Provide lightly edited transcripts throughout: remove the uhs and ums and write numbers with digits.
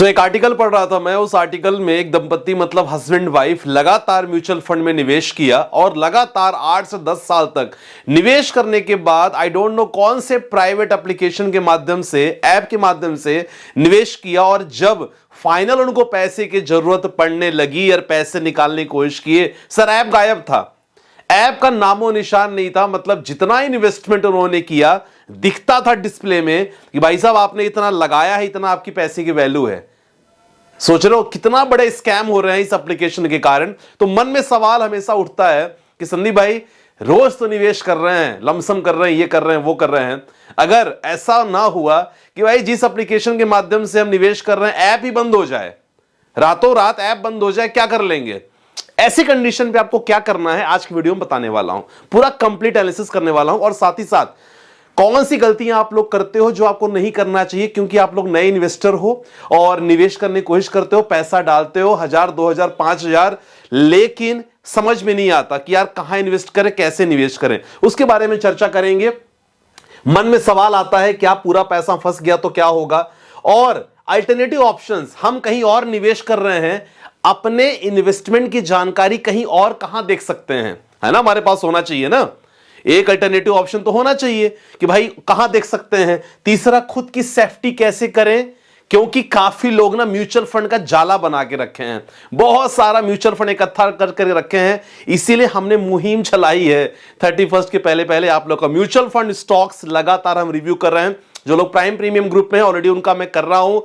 एक आर्टिकल पढ़ रहा था मैं। उस आर्टिकल में एक दंपत्ति मतलब हस्बैंड वाइफ लगातार म्यूचुअल फंड में निवेश किया और लगातार 8 से 10 साल तक निवेश करने के बाद आई डोंट नो कौन से प्राइवेट एप्लीकेशन के माध्यम से, ऐप के माध्यम से निवेश किया, और जब फाइनल उनको पैसे की जरूरत पड़ने लगी और पैसे निकालने की कोशिश किए, सर ऐप गायब था। ऐप का नामो निशान नहीं था। मतलब जितना इन्वेस्टमेंट उन्होंने किया दिखता था डिस्प्ले में कि भाई साहब आपने इतना लगाया है, इतना आपकी पैसे की वैल्यू है। सोच रहे हो कितना बड़े स्कैम हो रहे हैं इस एप्लीकेशन के कारण। तो मन में सवाल हमेशा उठता है कि संदीप भाई रोज तो निवेश कर रहे हैं, लमसम कर रहे हैं, ये कर रहे हैं, वो कर रहे हैं, अगर ऐसा ना हुआ कि भाई जिस एप्लीकेशन के माध्यम से हम निवेश कर रहे हैं ऐप ही बंद हो जाए, रातों रात ऐप बंद हो जाए, क्या कर लेंगे? ऐसी कंडीशन पे आपको क्या करना है आज की वीडियो में बताने वाला हूं। पूरा कंप्लीट एनालिसिस करने वाला हूं और साथ ही साथ कौन सी गलतियां आप लोग करते हो जो आपको नहीं करना चाहिए, क्योंकि आप लोग नए इन्वेस्टर हो और निवेश करने की कोशिश करते हो, पैसा डालते हो 1000, 2000, 5000, लेकिन समझ में नहीं आता कि यार कहां इन्वेस्ट करें, कैसे निवेश करें। उसके बारे में चर्चा करेंगे। मन में सवाल आता है क्या पूरा पैसा फंस गया तो क्या होगा, और अल्टरनेटिव ऑप्शंस, हम कहीं और निवेश कर रहे हैं, अपने इन्वेस्टमेंट की जानकारी कहीं और कहां देख सकते हैं, है ना, हमारे पास होना चाहिए ना, एक अल्टरनेटिव ऑप्शन तो होना चाहिए कि भाई कहां देख सकते हैं। तीसरा, खुद की सेफ्टी कैसे करें, क्योंकि काफी लोग ना म्यूचुअल फंड का जाला बना के रखे हैं, बहुत सारा म्यूचुअल फंड इकट्ठा कर रखे हैं। इसीलिए हमने मुहिम चलाई है 31 के पहले पहले आप लोग का म्यूचुअल फंड स्टॉक्स लगातार हम रिव्यू कर रहे हैं। जो लोग प्राइम प्रीमियम ग्रुप में हैं ऑलरेडी उनका मैं कर रहा हूं।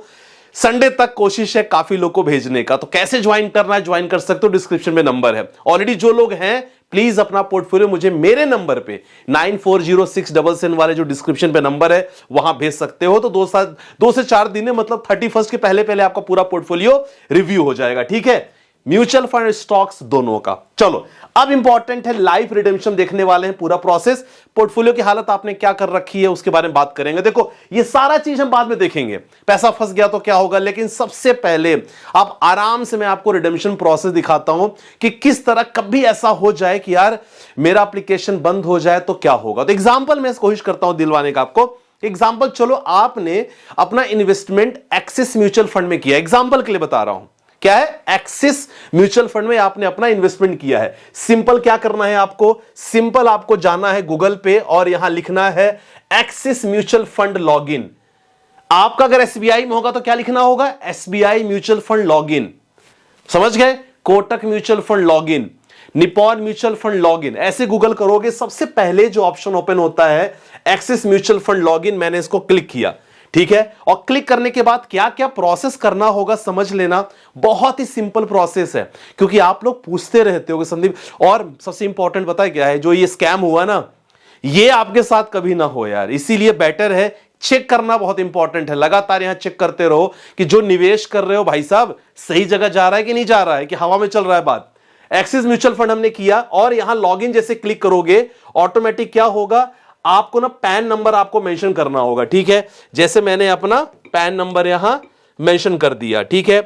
संडे तक कोशिश है काफी लोग को भेजने का। तो कैसे ज्वाइन करना है, ज्वाइन कर सकते हो, डिस्क्रिप्शन में नंबर है। ऑलरेडी जो लोग हैं प्लीज अपना पोर्टफोलियो मुझे मेरे नंबर पे 940677 वाले जो डिस्क्रिप्शन पे नंबर है वहां भेज सकते हो। तो 2 से 4 दिन में मतलब 31 के पहले पहले आपका पूरा पोर्टफोलियो रिव्यू हो जाएगा, ठीक है, म्यूचुअल फंड स्टॉक्स दोनों का। चलो अब इंपॉर्टेंट है लाइव रिडेम्पशन देखने वाले हैं, पूरा प्रोसेस, पोर्टफोलियो की हालत आपने क्या कर रखी है उसके बारे में बात करेंगे। देखो ये सारा चीज हम बाद में देखेंगे, पैसा फंस गया तो क्या होगा, लेकिन सबसे पहले आप आराम से मैं आपको रिडेम्पशन प्रोसेस दिखाता हूं कि किस तरह कभी ऐसा हो जाए कि यार मेरा एप्लीकेशन बंद हो जाए तो क्या होगा। तो एग्जाम्पल मैं कोशिश करता हूं दिलवाने का आपको। एग्जाम्पल, चलो आपने अपना इन्वेस्टमेंट एक्सिस म्यूचुअल फंड में किया, एग्जाम्पल के लिए बता रहा हूं, क्या है, एक्सिस म्यूचुअल फंड में आपने अपना इन्वेस्टमेंट किया है। सिंपल क्या करना है आपको, सिंपल आपको जाना है गूगल पे और यहां लिखना है एक्सिस म्यूचुअल फंड लॉगिन। आपका अगर एसबीआई में होगा तो क्या लिखना होगा, एसबीआई म्यूचुअल फंड लॉगिन, समझ गए, Kotak mutual fund login, Nippon mutual fund login, ऐसे गूगल करोगे सबसे पहले जो ऑप्शन ओपन होता है एक्सिस म्यूचुअल फंड लॉगिन। मैंने इसको क्लिक किया, ठीक है, और क्लिक करने के बाद क्या क्या प्रोसेस करना होगा समझ लेना। बहुत ही सिंपल प्रोसेस है, क्योंकि आप लोग पूछते रहते हो संदीप, और सबसे इंपॉर्टेंट पता है क्या है, जो ये स्कैम हुआ ना ये आपके साथ कभी ना हो यार। इसीलिए बेटर है चेक करना, बहुत इंपॉर्टेंट है, लगातार यहां चेक करते रहो कि जो निवेश कर रहे हो भाई साहब सही जगह जा रहा है कि नहीं जा रहा है, कि हवा में चल रहा है बात। एक्सिस म्यूचुअल फंड हमने किया और यहां लॉगिन जैसे क्लिक करोगे ऑटोमेटिक क्या होगा, आपको ना पैन नंबर आपको मेंशन करना होगा, ठीक है, जैसे मैंने अपना पैन नंबर यहां मेंशन कर दिया, ठीक है,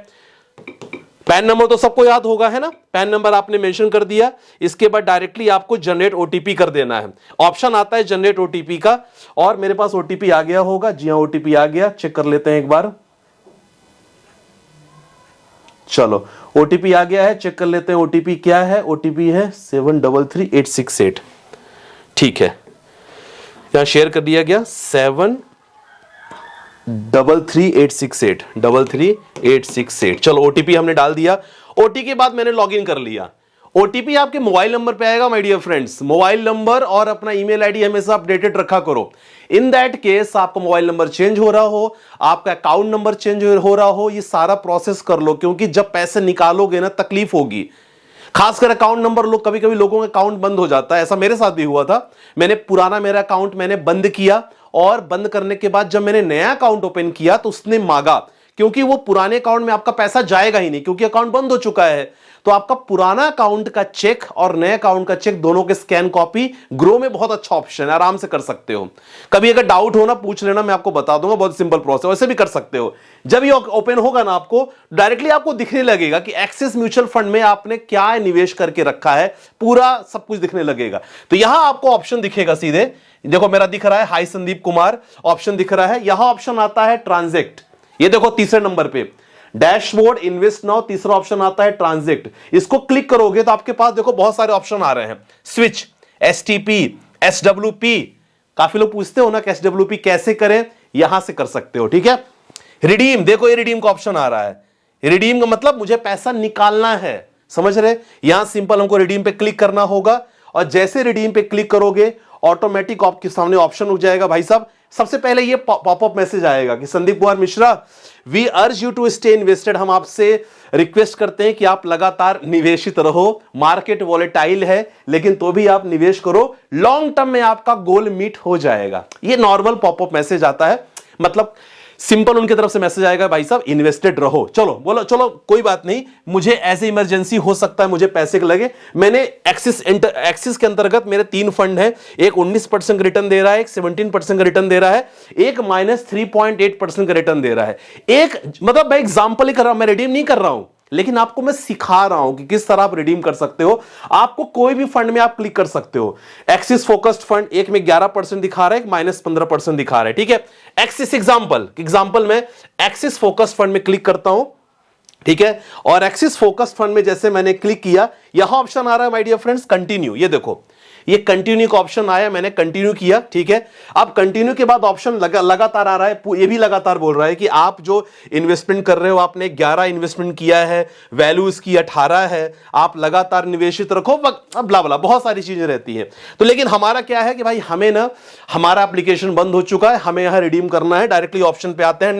पैन नंबर तो सबको याद होगा, है ना, पैन नंबर आपने मेंशन कर दिया। इसके बाद डायरेक्टली आपको जनरेट ओटीपी कर देना है, ऑप्शन आता है जनरेट ओटीपी का, और मेरे पास ओटीपी आ गया होगा, जी हां ओटीपी आ गया, चेक कर लेते हैं एक बार। चलो ओटीपी आ गया है, चेक कर लेते हैं ओटीपी क्या है, ओटीपी है 733868, ठीक है, यहां शेयर कर दिया गया 733868। चलो ओटीपी हमने डाल दिया। ओटीपी के बाद मैंने लॉगिन कर लिया। ओटीपी आपके मोबाइल नंबर पे आएगा my dear friends, mobile number और अपना ईमेल आईडी हमेशा अपडेटेड रखा करो। इन दैट केस आपका मोबाइल नंबर चेंज हो रहा हो, आपका अकाउंट नंबर चेंज हो रहा हो, ये सारा प्रोसेस कर लो, क्योंकि जब पैसे निकालोगे ना तकलीफ होगी, खासकर अकाउंट नंबर, लोग कभी कभी लोगों का अकाउंट बंद हो जाता है, ऐसा मेरे साथ भी हुआ था। मैंने पुराना मेरा अकाउंट मैंने बंद किया, और बंद करने के बाद जब मैंने नया अकाउंट ओपन किया तो उसने मांगा, क्योंकि वो पुराने अकाउंट में आपका पैसा जाएगा ही नहीं, क्योंकि अकाउंट बंद हो चुका है, तो आपका पुराना अकाउंट का चेक और नए अकाउंट का चेक दोनों के स्कैन कॉपी ग्रो में बहुत अच्छा ऑप्शन है, आराम से कर सकते हो। कभी अगर डाउट हो ना पूछ लेना, मैं आपको बता दूंगा, बहुत सिंपल प्रोसेस, वैसे भी कर सकते हो। जब ये ओपन होगा ना आपको डायरेक्टली आपको दिखने लगेगा कि एक्सिस म्यूचुअल फंड में आपने क्या निवेश करके रखा है, पूरा सब कुछ दिखने लगेगा। तो यहां आपको ऑप्शन दिखेगा सीधे, देखो मेरा दिख रहा है हाई संदीप कुमार ऑप्शन दिख रहा है, यहां ऑप्शन आता है ट्रांजैक्ट, ये देखो तीसरे नंबर पे डैशबोर्ड, इन्वेस्ट नाउ, तीसरा ऑप्शन आता है ट्रांजैक्ट। इसको क्लिक करोगे तो आपके पास देखो बहुत सारे ऑप्शन आ रहे हैं, स्विच, एसटीपी, एसडब्ल्यूपी। काफी लोग पूछते हो ना कि एसडब्ल्यूपी कैसे करें, यहां से कर सकते हो, ठीक है। रिडीम, देखो ये रिडीम का ऑप्शन आ रहा है। रिडीम का मतलब मुझे पैसा निकालना है, समझ रहे। यहां सिंपल हमको रिडीम पे क्लिक करना होगा और जैसे रिडीम पे क्लिक करोगे ऑटोमेटिक आपके सामने ऑप्शन हो जाएगा। भाई साहब सबसे पहले ये पॉपअप मैसेज आएगा कि Sandeep Kumar Mishra, we urge you to stay invested. हम आपसे रिक्वेस्ट करते हैं कि आप लगातार निवेशित रहो, मार्केट वॉलेटाइल है लेकिन तो भी आप निवेश करो, लॉन्ग टर्म में आपका गोल मीट हो जाएगा। ये नॉर्मल पॉपअप मैसेज आता है, मतलब सिंपल उनकी तरफ से मैसेज आएगा, भाई साहब इन्वेस्टेड रहो। चलो बोलो, चलो कोई बात नहीं, मुझे ऐसे इमरजेंसी हो सकता है, मुझे पैसे के लगे। मैंने एक्सिस के अंतर्गत मेरे 3 फंड हैं, एक 19% का रिटर्न दे रहा है, एक 17% का रिटर्न दे रहा है, एक -3.8% का रिटर्न दे रहा है। एक मतलब मैं एग्जांपल ही कर रहा हूं, मैं रिडीम नहीं कर रहा हूं, लेकिन आपको मैं सिखा रहा हूं कि किस तरह आप रिडीम कर सकते हो। आपको कोई भी फंड में आप क्लिक कर सकते हो। एक्सिस फोकस्ड फंड, एक में 11% दिखा रहा है, एक -15% दिखा रहा है, ठीक है। एक्सिस एग्जांपल में एक्सिस फोकस्ड फंड में क्लिक करता हूं, ठीक है। और एक्सिस फोकस्ड फंड में जैसे मैंने क्लिक किया, यहां ऑप्शन आ रहा है माय डियर फ्रेंड्स कंटिन्यू। ये देखो ये कंटिन्यू का ऑप्शन आया, मैंने कंटिन्यू किया, ठीक है। अब कंटिन्यू के बाद ऑप्शन लगातार आ रहा है, ये भी लगातार बोल रहा है कि आप जो इन्वेस्टमेंट कर रहे हो, आपने 11 इन्वेस्टमेंट किया है, वैल्यू इसकी 18 है, आप लगातार निवेशित रखो, ब्ला ब्ला बहुत सारी चीजें रहती हैं। तो लेकिन हमारा क्या है कि भाई हमें ना, हमारा एप्लीकेशन बंद हो चुका है, हमें यहां रिडीम करना है। डायरेक्टली ऑप्शन पे आते हैं,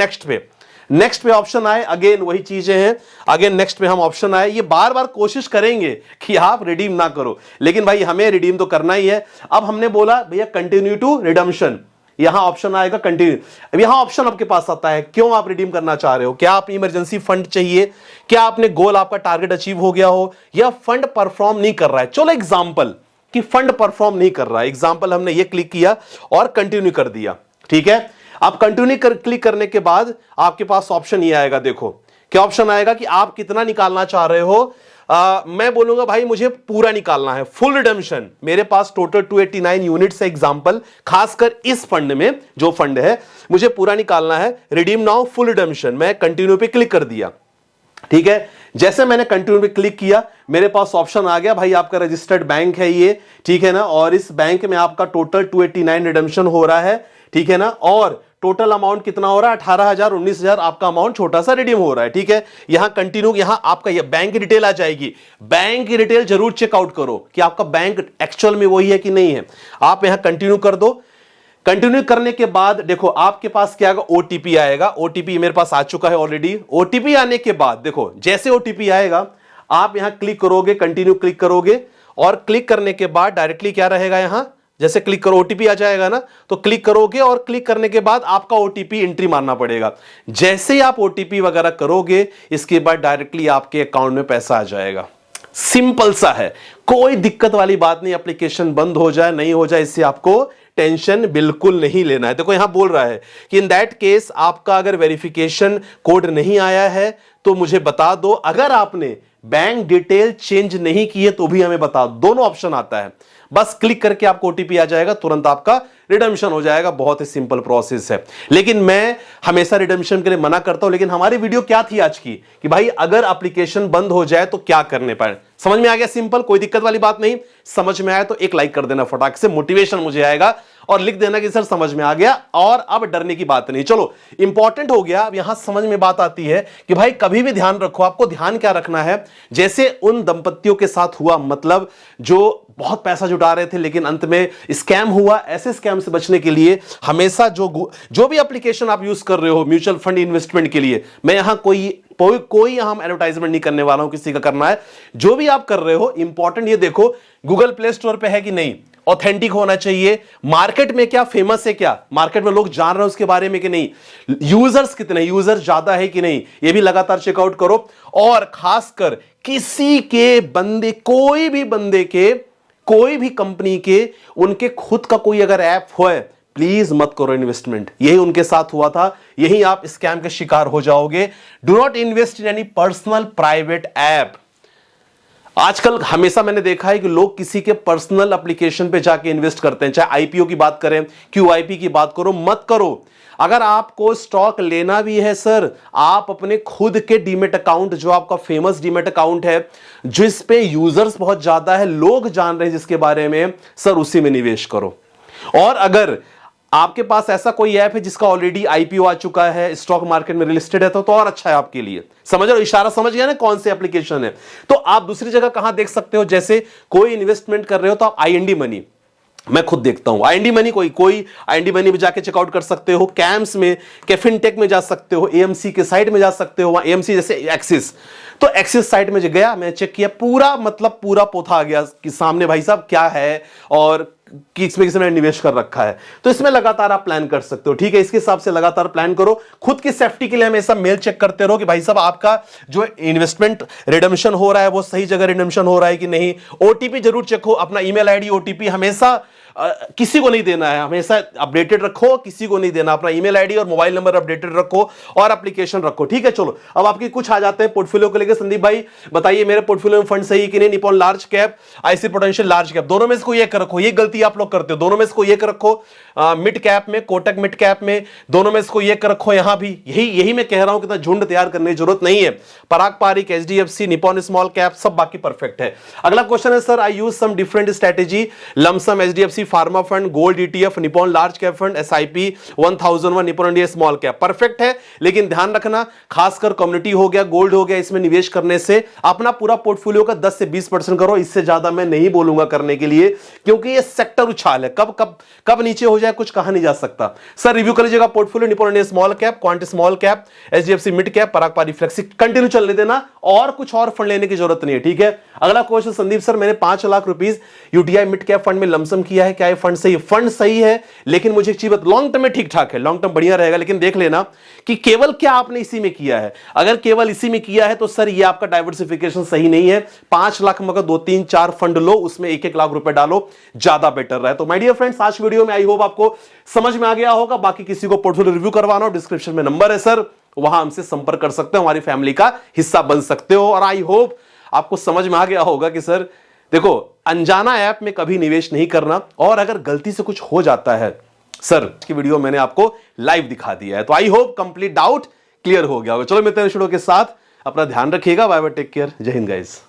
नेक्स्ट पे ऑप्शन आए, अगेन वही चीजें हैं, अगेन नेक्स्ट पे हम ऑप्शन आए। ये बार बार कोशिश करेंगे कि आप रिडीम ना करो, लेकिन भाई हमें रिडीम तो करना ही है। अब हमने बोला भैया कंटिन्यू टू रिडम्पशन, यहां ऑप्शन आएगा कंटिन्यू। अब यहां ऑप्शन आपके पास आता है, क्यों आप रिडीम करना चाह रहे हो, क्या आप इमरजेंसी फंड चाहिए, क्या आपने गोल, आपका टारगेट अचीव हो गया हो, या फंड परफॉर्म नहीं कर रहा है। चलो एग्जाम्पल कि फंड परफॉर्म नहीं कर रहा है, एग्जाम्पल हमने ये क्लिक किया और कंटिन्यू कर दिया, ठीक है। आप कंटिन्यू क्लिक करने के बाद आपके पास ऑप्शन ये आएगा, देखो क्या ऑप्शन आएगा कि आप कितना निकालना चाह रहे हो। मैं बोलूंगा भाई मुझे पूरा निकालना है, फुल रिडम्पशन। मेरे पास टोटल 289 यूनिट्स है, एग्जांपल खासकर इस फंड में जो फंड है मुझे पूरा निकालना है, रिडीम नाउ फुल रिडम्पशन। मैं कंटिन्यू पे क्लिक कर दिया, ठीक है। जैसे मैंने कंटिन्यू पे क्लिक किया, मेरे पास ऑप्शन आ गया, भाई आपका रजिस्टर्ड बैंक है ये, ठीक है ना, और इस बैंक में आपका टोटल 289 रिडम्पशन हो रहा है, ठीक है ना, और टोटल अमाउंट कितना हो रहा है 18,000 19,000 आपका अमाउंट छोटा सा रिडीम हो रहा है, ठीक है। यहां कंटिन्यू, यहां आपका ये बैंक की डिटेल आ जाएगी। बैंक की डिटेल जरूर चेकआउट करो कि आपका बैंक एक्चुअल में वही है कि नहीं है। आप यहां कंटिन्यू कर दो। कंटिन्यू करने के बाद देखो आपके पास क्या आएगा, ओटीपी आएगा। ओटीपी मेरे पास आ चुका है ऑलरेडी। ओटीपी आने के बाद देखो जैसे ओटीपी आएगा आप यहां क्लिक करोगे, कंटिन्यू क्लिक करोगे, और क्लिक करने के बाद डायरेक्टली क्या रहेगा, यहां जैसे क्लिक करो ओटीपी आ जाएगा ना, तो क्लिक करोगे और क्लिक करने के बाद आपका ओटीपी एंट्री मारना पड़ेगा। जैसे ही आप ओटीपी वगैरह करोगे इसके बाद डायरेक्टली आपके अकाउंट में पैसा आ जाएगा। सिंपल सा है, कोई दिक्कत वाली बात नहीं। एप्लीकेशन बंद हो जाए नहीं हो जाए इससे आपको टेंशन बिल्कुल नहीं लेना है। देखो यहां बोल रहा है कि इन दैट केस आपका अगर वेरिफिकेशन कोड नहीं आया है तो मुझे बता दो, अगर आपने बैंक डिटेल चेंज नहीं की है तो भी हमें बता दो। दोनों ऑप्शन आता है, बस क्लिक करके आपको ओटीपी आ जाएगा, तुरंत आपका रिडम्पशन हो जाएगा। बहुत ही सिंपल प्रोसेस है, लेकिन मैं हमेशा रिडम्पशन के लिए मना करता हूं। लेकिन हमारी वीडियो क्या थी आज की कि भाई अगर एप्लीकेशन बंद हो जाए तो क्या करने पाए। समझ में आ गया, सिंपल, कोई दिक्कत वाली बात नहीं। समझ में आया तो एक लाइक कर देना फटाक से, मोटिवेशन मुझे आएगा, और लिख देना कि सर समझ में आ गया, और अब डरने की बात नहीं। चलो इंपॉर्टेंट हो गया। अब यहां समझ में बात आती है कि भाई कभी भी ध्यान रखो, आपको ध्यान क्या रखना है, जैसे उन दंपतियों के साथ हुआ, मतलब जो बहुत पैसा जुटा रहे थे लेकिन अंत में स्कैम हुआ। ऐसे स्कैम से बचने के लिए हमेशा जो भी एप्लीकेशन आप यूज कर रहे हो म्यूचुअल फंड इन्वेस्टमेंट के लिए, मैं यहां कोई यहां एडवर्टाइजमेंट नहीं करने वाला हूं, किसी का करना है। जो भी आप कर रहे हो इंपॉर्टेंट ये देखो गूगल प्ले स्टोर पे है कि नहीं, ऑथेंटिक होना चाहिए, मार्केट में क्या फेमस है, क्या मार्केट में लोग जान रहे हैं उसके बारे में कि नहीं, यूजर्स कितने, यूजर्स ज्यादा है कि नहीं, ये भी लगातार चेकआउट करो। और खासकर किसी के बंदे, कोई भी बंदे के, कोई भी कंपनी के, उनके खुद का कोई अगर ऐप हो, प्लीज मत करो इन्वेस्टमेंट। यही उनके साथ हुआ था, यही आप स्कैम के शिकार हो जाओगे। Do not invest in any personal private app. आजकल हमेशा मैंने देखा है कि लोग किसी के पर्सनल एप्लीकेशन पे जाके इन्वेस्ट करते हैं, चाहे आईपीओ की बात करें, क्यूआईपी की बात करो, मत करो। अगर आपको स्टॉक लेना भी है सर, आप अपने खुद के डीमेट अकाउंट, जो आपका फेमस डीमेट अकाउंट है, जिस पे यूजर्स बहुत ज्यादा है, लोग जान रहे हैं जिसके बारे में, सर उसी में निवेश करो। और अगर आपके पास ऐसा कोई ऐप है जिसका ऑलरेडी आईपीओ आ चुका है, स्टॉक मार्केट में लिस्टेड है, तो और अच्छा है आपके लिए। समझ रहे हो, इशारा समझ गया ना कौन सी एप्लीकेशन है। तो आप दूसरी जगह कहां देख सकते हो, जैसे कोई इन्वेस्टमेंट कर रहे हो तो आप आईएनडी मनी, मैं खुद देखता हूं आईएनडी मनी, कोई आईएनडी मनी में जाके चेकआउट कर सकते हो, कैम्स में, कैफिनटेक में जा सकते हो, एएमसी के साइट में जा सकते हो, एएमसी जैसे एक्सिस, तो एक्सिस साइट में गया, मैं चेक किया, पूरा मतलब पूरा पोथा आ गया कि सामने भाई साहब क्या है और किसमें निवेश कर रखा है। तो इसमें लगातार आप प्लान कर सकते हो, ठीक है। इसके हिसाब से लगातार प्लान करो। खुद की सेफ्टी के लिए हमेशा मेल चेक करते रहो कि भाई साहब आपका जो इन्वेस्टमेंट रिडम्पशन हो रहा है वो सही जगह रिडम्पशन हो रहा है कि नहीं। ओटीपी जरूर चेक हो, अपना ईमेल आईडी ओटीपी हमेशा किसी को नहीं देना है, हमेशा अपडेटेड रखो, किसी को नहीं देना। अपना ईमेल आईडी और मोबाइल नंबर अपडेटेड रखो और एप्लीकेशन रखो, ठीक है। चलो अब आपके कुछ आ जाते हैं पोर्टफोलियो को लेकर। संदीप भाई बताइए मेरे पोर्टफोलियो में फंड सही है कि नहीं, Nippon large cap, IC potential large cap, दोनों में से कोई एक रखो। ये गलती आप लोग करते हो, दोनों में से कोई एक रखो। मिड कैप में, कोटक मिड कैप में, दोनों में से कोई एक रखो। यहां भी यही मैं कह रहा हूं कि झुंड तैयार करने की जरूरत नहीं है। Parag Parikh, HDFC, Nippon small cap, सब बाकी परफेक्ट है। अगला क्वेश्चन है sir, I use some different strategy, lump sum, HDFC pharma fund, gold ETF, Nippon large cap fund, SIP 1001, Nippon India small cap. Perfect है, लेकिन ध्यान रखना, खासकर कम्युनिटी हो गया, गोल्ड हो गया, इसमें निवेश करने से अपना पूरा पोर्टफोलियो का 10 से 20% करो। इससे ज्यादा मैं नहीं बोलूंगा करने के लिए, क्योंकि ये सेक्टर उछाल है, कब नीचे हो जाए कुछ कहा नहीं जा सकता। सर रिव्यू कर लीजिएगा portfolio, Nippon India small cap, Quant small cap, HDFC mid cap, Parag Parikh flexi, continue चलने देना और कुछ और फंड लेने की जरूरत नहीं है, ठीक है। अगला क्वेश्चन, संदीप सर मैंने 5 lakh rupees UTI mid cap fund में लमसम किया है, क्या ये फंड सही है? फंड सही है, लेकिन मुझे एक चीज बता, लॉन्ग टर्म में ठीक ठाक है, लॉन्ग टर्म बढ़िया रहेगा, लेकिन देख लेना कि केवल क्या आपने इसी में किया है। अगर केवल इसी में किया है तो सर ये आपका डाइवर्सिफिकेशन सही नहीं है। 5 लाख मगर 2-3-4 फंड लो, उसमें 1-1 लाख रुपए डालो, ज्यादा बेटर रहे। तो माय डियर फ्रेंड्स, आज वीडियो में आई होप आपको समझ में आ गया होगा। बाकी किसी को पोर्टफोलियो रिव्यू करवाना हो, डिस्क्रिप्शन में नंबर है सर, वहां हमसे संपर्क कर सकते हो, हमारी फैमिली का हिस्सा बन सकते हो। और आई होप आपको समझ में आ गया होगा कि सर देखो, अनजाना ऐप में कभी निवेश नहीं करना, और अगर गलती से कुछ हो जाता है सर, की वीडियो मैंने आपको लाइव दिखा दिया है। तो I hope complete doubt clear हो गया होगा। चलो मिलते हैं वीडियो के साथ, अपना ध्यान रखिएगा, बाय बाय, टेक केयर, जय हिंद गाइस।